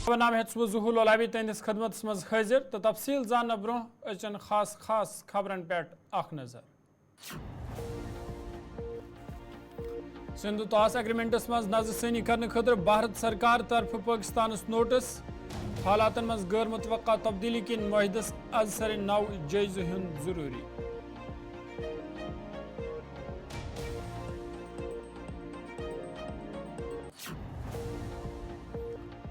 नाम हेतु ज़ुहूल ओलाबी तहंदिस खदमत मज हाजिर तो तफसील जान ब्रोह अचन खास खबरन पे अख नजर। सिंधु तास एग्रीमेंटस मज नजरसानी करने खतर भारत सरकार तरफ पाकिस्तान नोटिस हालातन मज गैर मुतवक्का तब्दीली किन मुआहिदस आज सर नव जायज़ हुन जरूरी।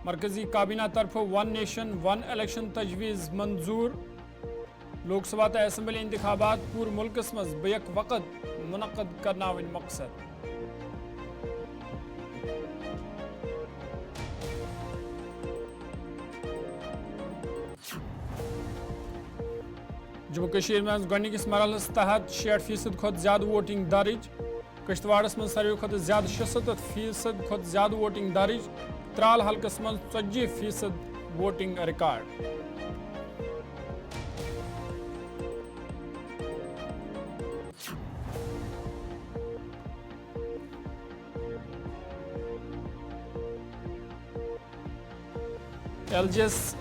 मरकजी काबीना तरफ वन नेशन वन इलेक्शन तजवीज़ मंजूर। लोकसभा तो असम्बली इंतखाबात पूर मुल्कस मज बेक वक़्त मुनक़द करना मकसद। जम्मू कश्मीर में गंडकिस मरहलस तहत 66% खुद ज्यादा वोटिंग दर्ज। कश्तवाड़स में सारे खुद ज्यादा 66% खुद ज्यादा वोटिंग दर्ज। त्राल हल्कस में 40% वोटिंग रिकॉर्ड। एलजीएस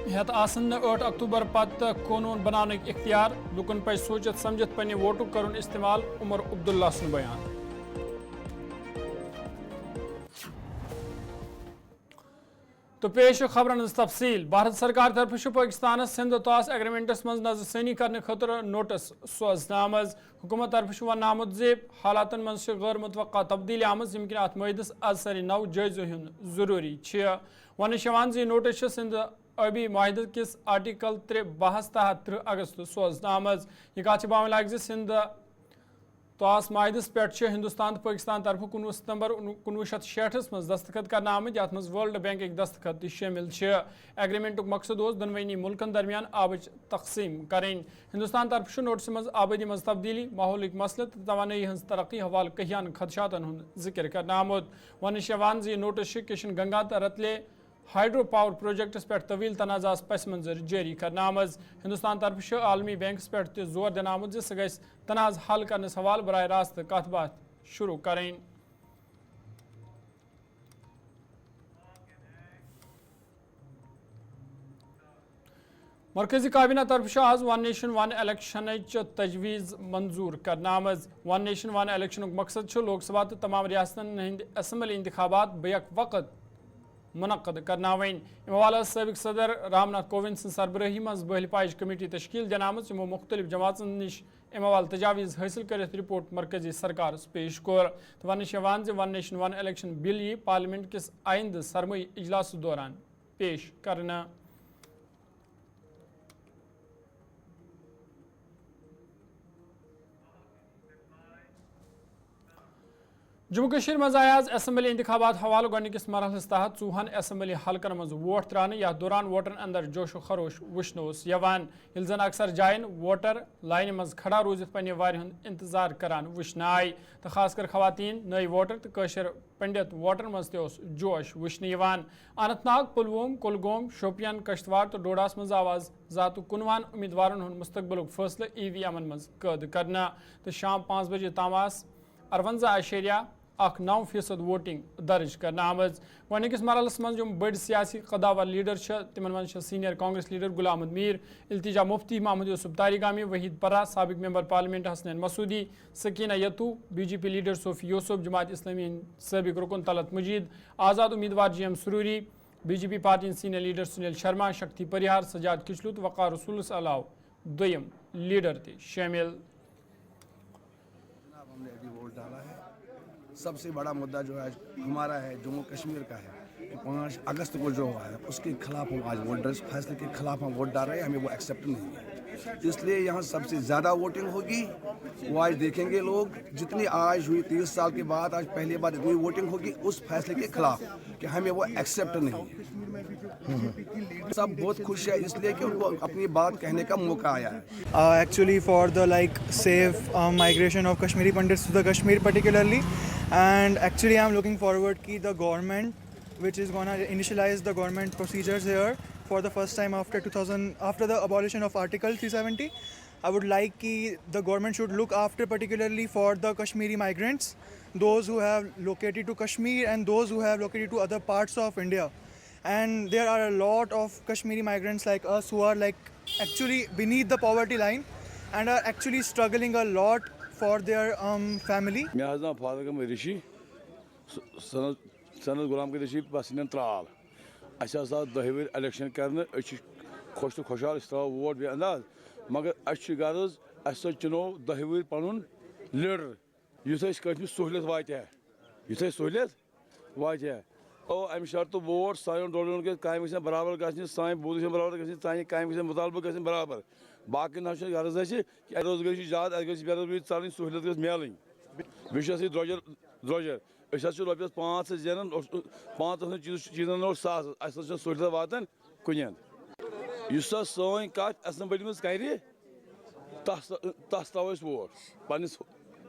हेत आसन 8 अक्टूबर पत कानून बनाने इख्तियार। लुकन पे सोचत समझत पन्ने वोटुक करुन इस्तेमाल। उमर अब्दुल्ला सन बयान। तो पेश खबरन तफसील। भारत सरकार तरफ पाकिस्तान सिंध तास एग्रीमेंटस मज नजरसानी करने खतर नोटिस सोजन हुकूमत तरफ वन आमुद जे हालातन मज गैर मुतवक्का तब्दीली आमज यम अत मुआहिदस आज सर नव जायज़ हुन जरूरी। वन नोटिस सिंध आबी मुआहिदे किस आर्टिकल 62 तहत 30 अगस्त सोजन यह कत बावन लग सिंध तास मुआहिदस पे हिंदुस्तान तो पाकिस्तान तरफ 19 सितंबर 1966 मज दस्तखत करना आमत यथ मज वर्ल्ड बैंक दस्तखत शामिल। एग्रीमेंट मकसद दोनवनी मुल्कन दरमियान आबच तकसीम करें। हिंदुस्तान तरफ नोटिस मज आबादी मज तब्दीली माहौलिक मसले तो तवानी हज तरक्की हवाल कहियान खदशातन जिक्र करना आमुद। वन नोटिस किशन गंगा तो रतले हाइड्रो पावर प्रोजेक्टस पे तवील तनाज़ास पस मंजर जारी करना आमज। हिंदुस्तान तरफ आलमी बैंकस पे जोर देना आमुद सह गस तनाज़ हल करने सवाल बराह रास्त कत बात शुरू करें। मरकजी काबीना तरफ आज वन नेशन वन इलेक्शन तजवीज़ मंजूर करना आमज। वन नेशन वन इलेक्शन मकसद लोकसभा तो तमाम रियासतन हंद असम्बली इंतखाबात बेक वक़्त मुनक़द करना वन। अमवाल सबक सदर रामनाथ कोविंद सरबराही मज बहल पाइज कमेटी तश्कील दिन आम यमो मुख्तलिफ जमातन निश अमवाल तजावीज़ हासिल कर रिपोर्ट मरकजी सरकार पेश कोर। तो one nation one election bill यी पार्लियामेंट किस आइंद सरमई इजलास दौरान पेश करना। जम्मू कश्मीर मज आज असम्बली इंतखाबात हवाल गंडकिस मरहलस तहत 4 असम्बली हलकन मज वोट त्राने। यथ दौरान वोटरन अंदर जोशो खरोश वुचन यवान यिल जन अक्सर जायन वोटर लाइन मज खड़ा रूजित पन्ने वारि हुंद इंतजार करान वुचन आय। तो खासकर खवातीन नई वोटर तो कशर पंडित वोटर मज जोश वुचन यवान। अनंतनाग पुलवोम कुलगोम शोपियान कश्तवाड़ तो डोडास मज आवाज जातु 19 उम्मीदवारन हुंद मुस्तकबिलुक फैसला ईवीएमन मज कैद करना। तो शाम 5 बजे तामास 58.9% वोटिंग दर्ज करना आमज। गंडकिस मरहलस मज बड़ सियासी कदावर लीडर तिमन मज senior Congress leader Ghulam Ahmad Mir Iltija Mufti Mehmood Yousuf Tarigami Waheed Para साबिक member parliament Hasnain Masoodi Sakina Itoo BJP leader Sofi Yousuf Jamaat Islami साबिक रुकन तलत मजीद आज़ाद उम्मीदवार GM Suroori BJP party senior leader Sunil Sharma Shakti Parihar Sajjad किचलुत वक़ार रसूल अलाव दुयम लीडर थे शामिल। हमने अभी वोट डाला है। सबसे बड़ा मुद्दा जो है हमारा है जम्मू कश्मीर का है कि 5 अगस्त को जो हुआ है उसके खिलाफ हम आज वोट फैसले के खिलाफ हम वोट डाल रहे हैं। हमें वो एक्सेप्ट नहीं है, इसलिए यहाँ सबसे ज़्यादा वोटिंग होगी। वो आज देखेंगे लोग जितनी आज हुई 30 साल के बाद आज पहली बार इतनी वोटिंग होगी उस फैसले के खिलाफ कि हमें वो एक्सेप्ट नहीं है। सब बहुत खुश है इसलिए कि उनको अपनी बात कहने का मौका आया है। Actually for the safe migration of Kashmiri Pandits to the Kashmir particularly, and actually I'm looking forward ki the government which is gonna initialize the government procedures here for the first time after the abolition of Article 370. I would like ki the government should look after particularly for the Kashmiri migrants, those who have located to Kashmir and those who have located to other parts of India. and there are a lot of Kashmiri migrants like us who are like actually beneath the poverty line and are actually struggling a lot for their family. مےٚ حظ ناو فاروق احمد رشی سند غلام قدر رشی بسنین ترال اَسہِ حظ آو 10 ؤرۍ election کرنہٕ أسۍ چھِ خۄش تہٕ خۄشحال أسۍ تراوو ووٹ بے انداز مگر اَسہِ چھُ غرض اَسہِ ہسا چُنو 10 ؤرۍ پنُن لیٖڈر یُس اَسہِ کٲشِر سہوٗلیت واتہِ ہا یُتھ اَسہِ سہوٗلیت واتہِ ہا او اَمہِ شرطہٕ ووٹ سانٮ۪ن ڈولن گژھِ کامہِ گژھن برابر گژھنہِ سانہِ بوٗد گژھن برابر گژھنہِ سانہِ کامہِ گژھن مُطالبہٕ گژھن برابر باقٕے نہ چھُ غرض اَسہِ کہِ بے روزگٲری چھِ زیادٕ اَسہِ گژھِ بے روزگٲری ژَلٕنۍ سہوٗلیت گژھِ میلٕنۍ بیٚیہِ چھُ اَسہِ درٛوجر أسۍ حظ چھِ رۄپیَس 500 زینان 500 چیٖزن اوس 100 اَسہِ حظ چھِ سہوٗلیت واتان کُنہِ یُس ہسا سٲنۍ کَتھ اٮ۪سمبلی منٛز کرِ تَس تراوو أسۍ ووٹ پنٛنِس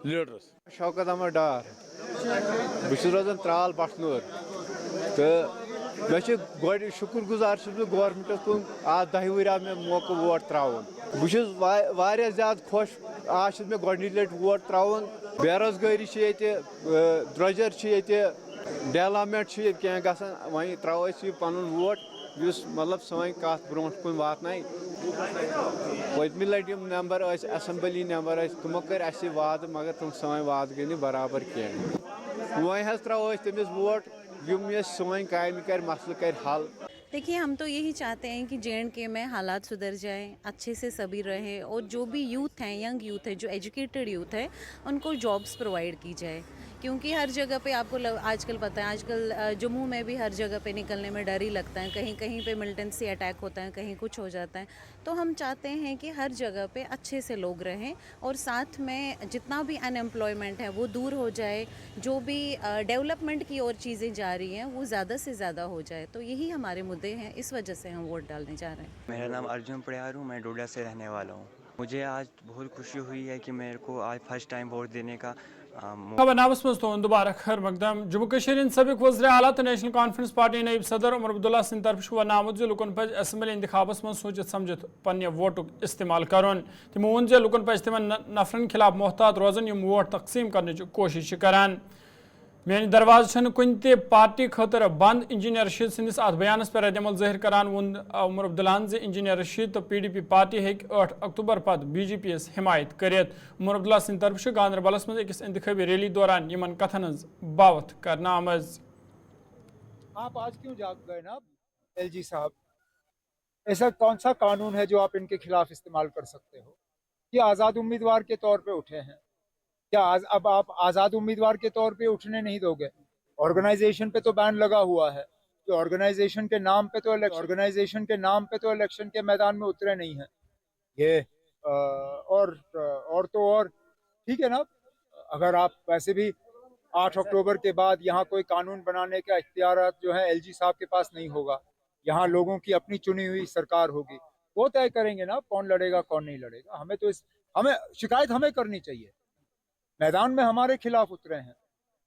لیٖڈرَس شوکت احمد ڈار بہٕ چھُس روزان ترال بٹھنور تہٕ مےٚ چھُ گۄڈٕ شُکُر گُزار چھُس بہٕ گورمنٹَس کُن آز 10 ؤرۍ آو مےٚ موقعہٕ ووٹ ترٛاوُن بہٕ چھُس واریاہ زیادٕ خۄش آز چھُس مےٚ گۄڈنِچ لَٹہِ ووٹ ترٛاوُن بے روزگٲری چھِ ییٚتہِ درٛوجر چھِ ییٚتہِ ڈیولپمنٹ چھِ ییٚتہِ کینٛہہ گژھان وۄنۍ ترٛاوو أسۍ یہِ پَنُن ووٹ یُس مطلب سٲنۍ کَتھ برونٛٹھ کُن واتنایہِ پٔتمہِ لَٹہِ یِم مٮ۪مبر ٲسۍ اٮ۪سمبلی مٮ۪مبر ٲسۍ تِمو کٔرۍ اَسہِ وعدٕ مگر تِم سٲنۍ وعدٕ گٔے نہٕ برابر کینٛہہ وۄنۍ حظ ترٛاوو أسۍ تٔمِس ووٹ یِم یہِ سٲنۍ کامہِ کَرِ مسلہٕ کَرِ حل دیکھیے ہم تو یہی چاہتے ہیں کہ JNK میں حالات سدھر جائیں اچھے سے سبھی رہے اور جو بھی یوتھ ہیں ینگ یوتھ ہے جو ایجوکیٹڈ یوتھ ہے ان کو جابس پرووائڈ کی جائے کیونکہ ہر جگہ پہ آپ کو آج کل پتہ ہے آج کل جموں میں بھی ہر جگہ پہ نکلنے میں ڈر ہی لگتا ہے کہیں کہیں پہ ملٹنسی اٹیک ہوتا ہے کہیں کچھ ہو جاتا ہے تو ہم چاہتے ہیں کہ ہر جگہ پہ اچھے سے لوگ رہیں اور ساتھ میں جتنا بھی ان ایمپلائمنٹ ہے وہ دور ہو جائے جو بھی ڈیولپمنٹ کی اور چیزیں جا رہی ہیں وہ زیادہ سے زیادہ ہو جائے تو یہی ہمارے مدعے ہیں اس وجہ سے ہم ووٹ ڈالنے جا رہے ہیں. میرا نام ارجن پڑیار ہوں میں ڈوڈا سے رہنے والا ہوں مجھے آج بہت خوشی ہوئی ہے کہ میرے کو آج فرسٹ ٹائم ووٹ دینے کا خبر نامس مز تو دوبارہ خیر مقدم جموں کشمیر سابق وزیر اعلیٰ تو نیشنل کانفرنس پارٹی نائب صدر عمر عبداللہ سند طرف ون آمت لکن پز اسمبلی انتخابس من سوچت سمجھت پنہ ووٹک استعمال کرن تمو ون لکن پز تمن نفرن خلاف محتاط روزن یم ووٹ تقسیم کرنے کوشش کران میان دروازہ چھن کن تہ پارٹی خاطر بند انجینئر رشید سندس ات بیانس پر رد عمل ظاہر کران ون عمر عبداللہ زِ انجینئر رشید تو PDP پارٹی ہیک 8 اکتوبر پتہ BJP یس حمایت کرت عمر عبداللہ سند طرف گاندربلس مز اکس انتخابی ریلی دوران یمن کتھن ہز باوت کرنا آمز. آپ آج کیوں جاگ گئے نا LG صاحب ایسا کون سا قانون ہے جو آپ ان کے خلاف استعمال کر سکتے ہو کہ آزاد امیدوار کے طور پہ اٹھے ہیں کیا اب آپ آزاد امیدوار کے طور پہ اٹھنے نہیں دو گے آرگنائزیشن پہ تو بین لگا ہوا ہے کہ آرگنائزیشن کے نام پہ تو الیکشن کے میدان میں اترے نہیں ہیں یہ اور تو ٹھیک ہے نا اگر آپ ویسے بھی 8 اکتوبر کے بعد یہاں کوئی قانون بنانے کا اختیارات جو ہیں LG صاحب کے پاس نہیں ہوگا یہاں لوگوں کی اپنی چنی ہوئی سرکار ہوگی وہ طے کریں گے نا کون لڑے گا کون نہیں لڑے گا ہمیں شکایت ہمیں کرنی چاہیے میدان میں ہمارے خلاف اترے ہیں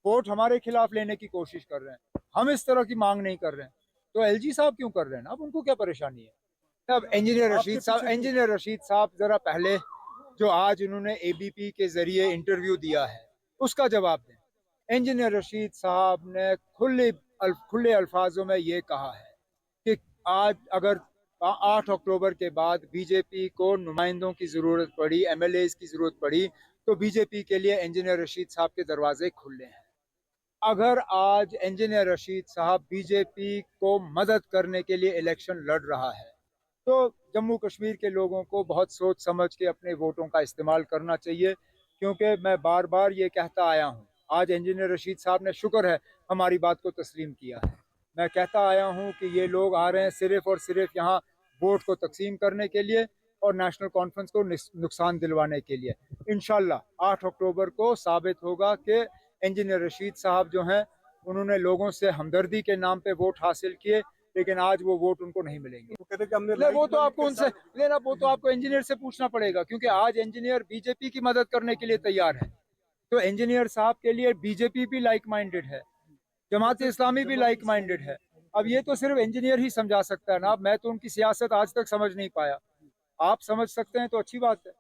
ووٹ ہمارے خلاف لینے کی کوشش کر رہے ہیں ہم اس طرح کی مانگ نہیں کر رہے ہیں تو LG صاحب کیوں کر رہے ہیں اب ان کو کیا پریشانی ہے اب انجینئر رشید صاحب ذرا پہلے جو آج انہوں نے ABP کے ذریعے انٹرویو دیا ہے اس کا جواب دیں انجینئر رشید صاحب نے کھلے الفاظوں میں یہ کہا ہے کہ آج اگر 8 اکتوبر کے بعد BJP کو نمائندوں کی ضرورت پڑی MLAs کی ضرورت پڑی تو BJP کے لیے انجینئر رشید صاحب کے دروازے کھلے ہیں اگر آج انجینئر رشید صاحب BJP کو مدد کرنے کے لیے الیکشن لڑ رہا ہے تو جموں کشمیر کے لوگوں کو بہت سوچ سمجھ کے اپنے ووٹوں کا استعمال کرنا چاہیے کیونکہ میں بار بار یہ کہتا آیا ہوں آج انجینئر رشید صاحب نے شکر ہے ہماری بات کو تسلیم کیا ہے میں کہتا آیا ہوں کہ یہ لوگ آ رہے ہیں صرف اور صرف یہاں ووٹ کو تقسیم کرنے کے لیے اور نیشنل کانفرنس کو نقصان دلوانے کے لیے انشاءاللہ 8 اکتوبر کو ثابت ہوگا کہ انجینئر رشید صاحب جو ہیں انہوں نے لوگوں سے ہمدردی کے نام پہ ووٹ حاصل کیے لیکن آج وہ ووٹ ان کو نہیں ملیں گے وہ تو آپ کو ان سے لینا وہ تو آپ کو انجینئر سے پوچھنا پڑے گا کیونکہ آج انجینئر BJP کی مدد کرنے کے لیے تیار ہے تو انجینئر صاحب کے لیے BJP بھی لائک مائنڈڈ ہے جماعت اسلامی بھی لائک مائنڈڈ ہے اب یہ تو صرف انجینئر ہی سمجھا سکتا ہے نا میں تو ان کی سیاست آج تک سمجھ نہیں پایا آپ سمجھ سکتے ہیں تو اچھی بات ہے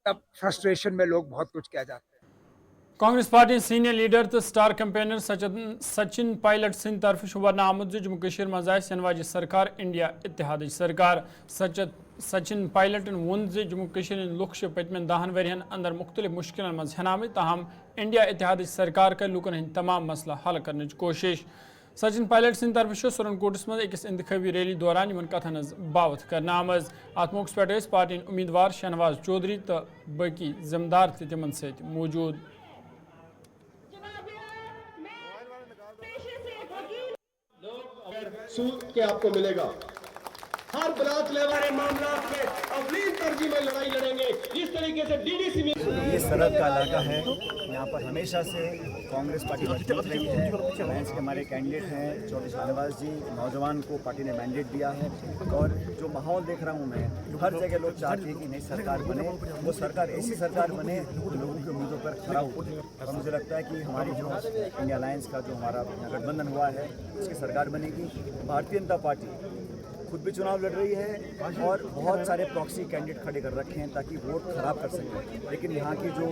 اب فرسٹریشن میں لوگ بہت کچھ کہہ جاتے ہیں कांग्रेस पार्टी सीनियर लीडर तो स्टार कैंपेनर सचिन पायलट सिंह तरफ वन आमुद जम्मू कश्मीर मज आनवाज सरकार इंडिया इत्तेहाद सरकार सचिन पायलटन वोन जम्मू कश्मीर लुक पतमन 10 वरियन अंदर मुख्तलिफ मुश्किल मज हेनाम ताहम इंडिया इत्तेहाद सरकार कर लूकन हंद तमाम मसला हल करने कोशिश। सचिन पायलट सिंह तरफ सुरनकोटस मज अकिस इंतखाबी रैली दौरान इन कथन बावत कर आमज अत मौके पे पार्टी उम्मीदवार शहनवाज चौधरी तो बाकी जिम्मेदार तिमन सत मौजूद। सूद के आपको मिलेगा। हर ब्लॉक लेवल मामला में अवलीन तरजीह में लड़ाई लड़ेंगे। इस तरीके से डीडीसी में ये सरहद का इलाका है, यहाँ पर हमेशा से कांग्रेस पार्टी मजबूत रही है। अलायंस के हमारे कैंडिडेट हैं चौधरी शाहनवाज जी, नौजवान को पार्टी ने मैंडेट दिया है और जो माहौल देख रहा हूँ मैं, हर जगह लोग चाहते हैं कि नई सरकार बने, वो सरकार ऐसी सरकार बने जो लोगों की उम्मीदों पर खरा उतरे। और मुझे लगता है कि हमारी जो इंडिया अलायंस का जो हमारा गठबंधन हुआ है उसकी सरकार बनेगी। भारतीय जनता पार्टी खुद भी चुनाव लड़ रही है और बहुत सारे प्रॉक्सी कैंडिडेट खड़े कर रखे हैं ताकि वोट खराब कर सकें, लेकिन यहाँ की जो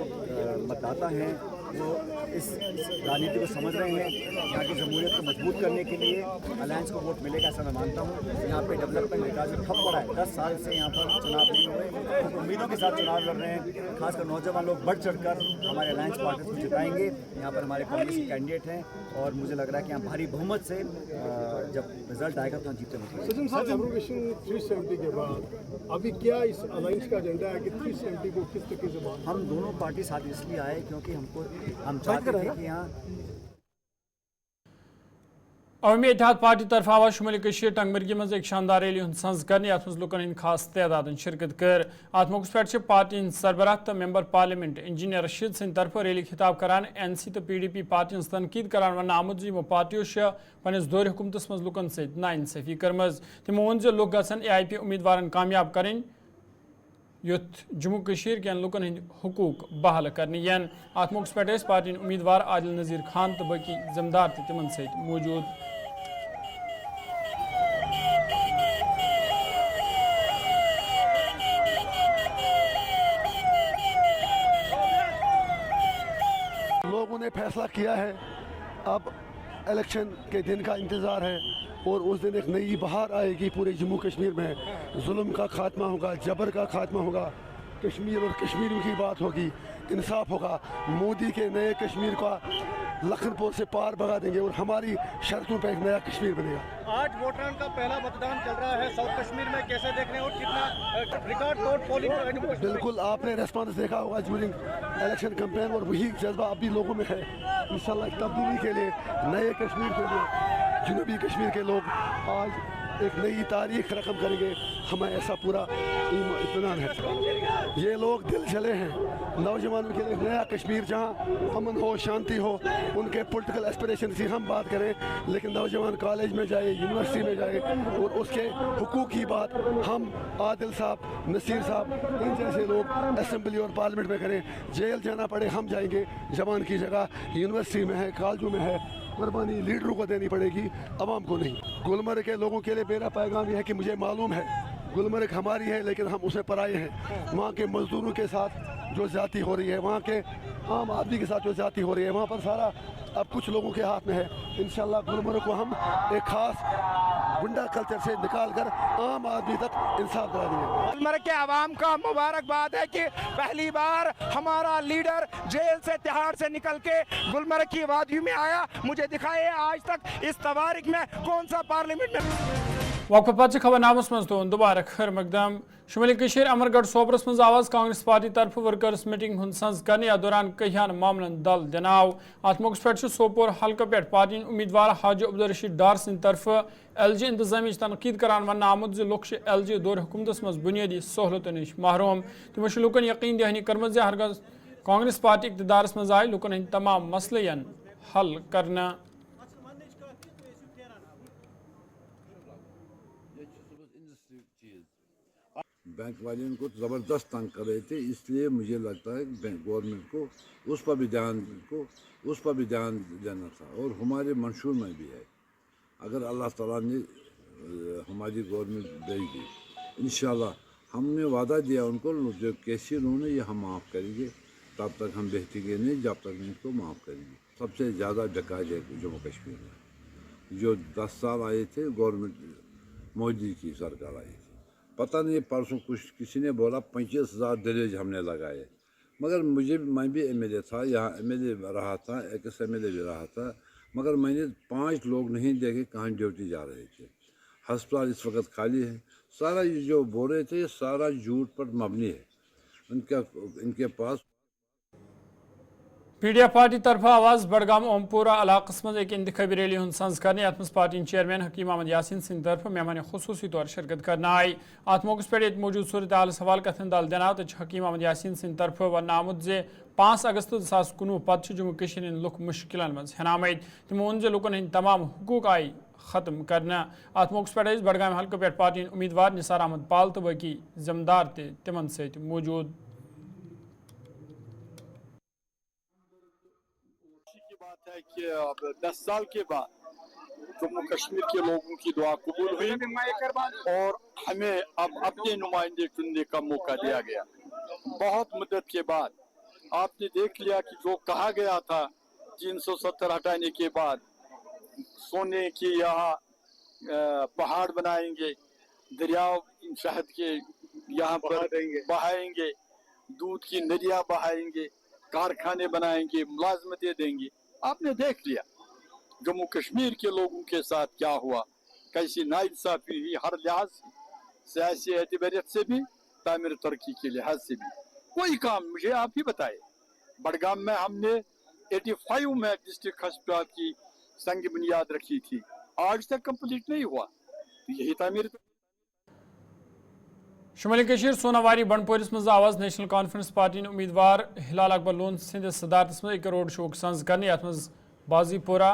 मतदाता हैं वो इस राजनीति को समझ रहे हैं। यहाँ की जमहूरियत को मजबूत करने के लिए अलायंस को वोट मिलेगा ऐसा मैं मानता हूँ। यहाँ पे डेवलपमेंट विकास जो ठप पड़ा है, 10 साल से यहाँ पर चुनाव नहीं हुए, तो उम्मीदों के साथ चुनाव लड़ रहे हैं। खासकर नौजवान लोग बढ़ चढ़ कर हमारे अलायंस पार्टी को जिताएंगे। यहाँ पर हमारे कांग्रेस के कैंडिडेट हैं और मुझे लग रहा है कि यहाँ भारी बहुमत से जब रिजल्ट आएगा तो जीतते हैं। सचिन साहब, एब्रोगेशन 370 के बाद अभी क्या इस अलायंस का एजेंडा है कि 370 को किस तरीके से बात? हम दोनों पार्टी साथ इसलिए आए क्योंकि हम चाहते थे कि यहाँ अवामी इत्तेहाद पार्टी तरफ आवाज शुमाली टंगमर्गी मज एक शानदार रैली हूं सज कर अत लुकन हंद खास तादाद शिरकत कर। अत मौके पे पार्टी हंद सरबराह तो member parliament engineer Rashid Singh तरफ रैली खिताब करान NC तो PDP पार्टी हंज तनकीद करान वन आमुद यमो पार्टियों पन्निस दौर हुकूमतस मज लुकन सत नाइंसाफी कर्मज। तिमो वोन लुक गसन AIP उम्मीदवार कामयाब करें युथ जम्मू कश्मीर के लुकन हंद हुकूक बहाल करने यन। अत मौके पे पार्टी उम्मीदवार आदिल नज़ीर खान तो बाकी जिम्मेदार तिमन सत मौजूद। लोगों ने फैसला किया है, अब इलेक्शन के दिन का इंतज़ार है और उस दिन एक नई बहार आएगी पूरे जम्मू कश्मीर में। जुल्म का खात्मा होगा, जबर का खात्मा होगा, कश्मीर और कश्मीरियों की बात होगी, इंसाफ होगा। मोदी के नए कश्मीर का लखनपुर से पार भगा देंगे और हमारी शर्तों पे एक नया कश्मीर बनेगा। आज वोटरान का पहला मतदान चल रहा है साउथ कश्मीर में, कैसे देख रहे हैं और कितना रिकॉर्ड तोड़ पोलिंग? बिल्कुल, आपने रेस्पॉन्स देखा होगा ड्यूरिंग इलेक्शन कैंपेन और वही जज्बा अभी लोगों में है। इंशाल्लाह तब्दीली के लिए, नए कश्मीर के लिए जनूबी कश्मीर के लोग आज एक नई तारीख रकम करेंगे, हमें ऐसा पूरा इत्मीनान है। ये लोग दिल चले हैं नौजवानों के लिए नया कश्मीर जहाँ अमन हो, शांति हो। उनके पॉलिटिकल एस्पिरेशन की हम बात करें, लेकिन नौजवान कॉलेज में जाए, यूनिवर्सिटी में जाए और उसके हुकूक की बात हम आदिल साहब, नसीर साहब, इन जैसे लोग असेंबली और पार्लियामेंट में करें। जेल जाना पड़े हम जाएंगे, जवान की जगह यूनिवर्सिटी में है, कॉलेजों में है। कुर्बानी लीडरों को देनी पड़ेगी, आवाम को नहीं। गुलमर्ग के लोगों के लिए मेरा पैगाम यह है कि मुझे मालूम है गुलमर्ग हमारी है, लेकिन हम उसे पराए हैं। वहाँ के मजदूरों के साथ जो ज्यादती हो रही है, वहाँ के आम आदमी के साथ जो ज्यादती हो रही है, वहाँ पर सारा अब कुछ लोगों के हाथ में है। इंशाल्लाह गुलमर्ग को हम एक खास गुंडा कल्चर से निकाल कर आम आदमी तक इंसाफ करा देंगे। गुलमर्ग के आवाम का मुबारकबाद है कि पहली बार हमारा लीडर जेल से, तिहाड़ से निकल के गुलमर्ग की वादियों में आया। मुझे दिखाए आज तक इस तवारीख में कौन सा पार्लियामेंट में वक्फ पत खबर नामस मज तो दोबारा खैर मकदम शुमाली कश्मीर अमरगढ़ सोपरस मज आवाज कांग्रेस पार्टी तरफ वर्कर्स मीटिंग हूं सज करने या दौरान कहियान मामलन दल दिनाव। अत मौके पे सोपोर हल्का पे पार्टी उम्मीदवार हाजी अब्दुल रशीद डार सिंह तरफ LG इंतजामी तनकीद करान वन आमुद लुक LG दौर हुकूमत मज बुनियादी सहूलतों नश महरूम। तमो लुकन यकीन दहानी कर्मज हरगज कांग्रेस पार्टी इक़्तिदारस मज आए लुकन हंद तमाम मसलन हल करना। बैंक वाले को ज़बरदस्त तंग कर रहे थे, इसलिए मुझे लगता है कि गवर्नमेंट को उस पर भी ध्यान देना था और हमारे मंशूर में भी है। अगर अल्लाह ताला ने हमारी गवर्नमेंट देगी इंशाल्लाह, हमने वादा दिया उनको, जो कैसे उन्होंने ये हम माफ़ करेंगे। तब तक हम बहकेंगे नहीं जब तक इनको माफ़ करेंगे। सबसे ज़्यादा डका है जम्मू कश्मीर में, जो 10 साल आए थे गवर्नमेंट मोदी की सरकार आई थी, पता नहीं परसों कुछ किसी ने बोला 25,000 दलेज हमने लगाए, मगर मैं भी MLA था, यहाँ MLA रहा था, एक्स MLA भी रहा था, मगर मैंने 5 लोग नहीं देखे कहाँ ड्यूटी जा रहे थे। अस्पताल इस वक्त खाली है। सारा ये जो बोल रहे थे ये सारा झूठ पर मबनी है। इनके पास PDF पार्टी तरफ आवाज बडगाम ओमपुरा इलाकस मज एक इंतखाबी रैली हुंद संज करने अत पार्टी चेयरमैन हकीम अहमद यासीन सिंह तरफ मेहमान खुसूसी तौर शिरकत करना आई। अत मौके पे मौजूद सूरत हाल सवाल कथन दाल देना तो हकीम अहमद यासीन सिंह तरफ वन आमुद जे 5 अगस्त 2019 पत् जम्मू कश्मीर लुक मुश्किल मज हेनामद। तमो वोन जे लुकन हंद तमाम हुकूक आई खत्म करना। अत मौके पे बडगाम हल्के पे पार्टी उम्मीदवार निसार अहमद पाल तो बाकी जिम्मेदार तिमन सत मौजूद। बात है कि अब 10 साल के बाद जम्मू कश्मीर के लोगों की दुआ कबूल हुई और हमें अब अपने नुमाइंदे चुनने का मौका दिया गया। बहुत मुद्दत के बाद आपने देख लिया कि जो कहा गया था 370 हटाने के बाद सोने की यहाँ पहाड़ बनाएंगे, दरिया शहद के यहाँ पर बहाएंगे, दूध की नदियाँ बहाएंगे, कारखाने बनाएंगे, मुलाजमतें देंगे। आपने देख लिया जम्मू कश्मीर के लोगों के साथ क्या हुआ, कैसी नाइंसाफी हुई हर लिहाज से, सियासी एतबारियत से भी, तामीर तरक्की के लिहाज से भी। कोई काम मुझे आप ही बताए। बडगाम में हमने 85 में डिस्ट्रिक्ट अस्पताल की संग बुनियाद रखी थी, आज तक कंप्लीट नहीं हुआ। यही तामीर शुमाली कशीर सोनावारी बंडपोरिस मज आवाज नेशनल कॉन्फ्रेंस पार्टी उम्मीदवार हिलाल अकबर लोन सिंध सदारत में एक रोड शो संज करने अत मज बाजीपोरा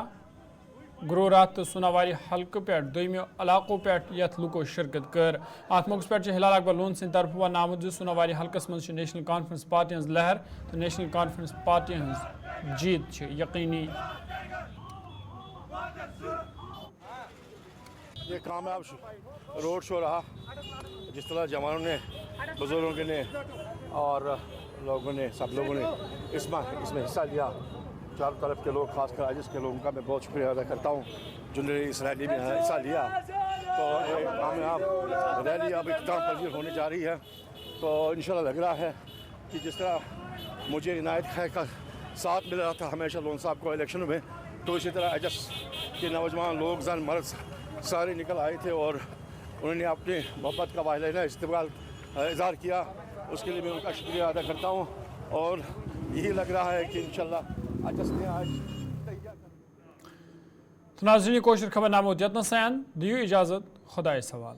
ग्रोरात तो सोनावारी हल्क पे दोमो इलाकों पे यथ लुको शिरकत कर। अत मौके पे हिलाल अकबर लोन सिंध तरफ वन आमुद सोनावारी हल्कस मज नेशनल कॉन्फ्रेंस पार्टी हज लहर तो नेशनल कॉन्फ्रेंस पार्टी हज जीत यकीनी। ये कामयाब रोड शो रहा, जिस तरह जवानों ने, बुजुर्गों ने और लोगों ने, सब लोगों ने इसमें हिस्सा लिया। चारों तरफ के लोग, खासकर आजिज़ के लोगों का मैं बहुत शुक्रिया अदा करता हूँ जिन्होंने इस रैली में हिस्सा लिया। तो एक कामयाब रैली अब इख्तिताम पजीर होने जा रही है। तो इंशाल्लाह लग रहा है कि जिस तरह मुझे इनायत खां का साथ मिल रहा था हमेशा लोन साहब को इलेक्शनों में, तो इसी तरह एजस के नौजवान लोग, जन मर्द सारे निकल आए थे और उन्होंने अपनी मोहब्बत का वाहिदा इस्तेमाल इज़हार किया। उसके लिए मैं उनका शुक्रिया अदा करता हूँ और यही लग रहा है कि इंशाल्लाह एजस ने आज नाज़रीन कोशिश खबरनामा उद्यत नसैन दियो इजाज़त, खुदाए सवाल।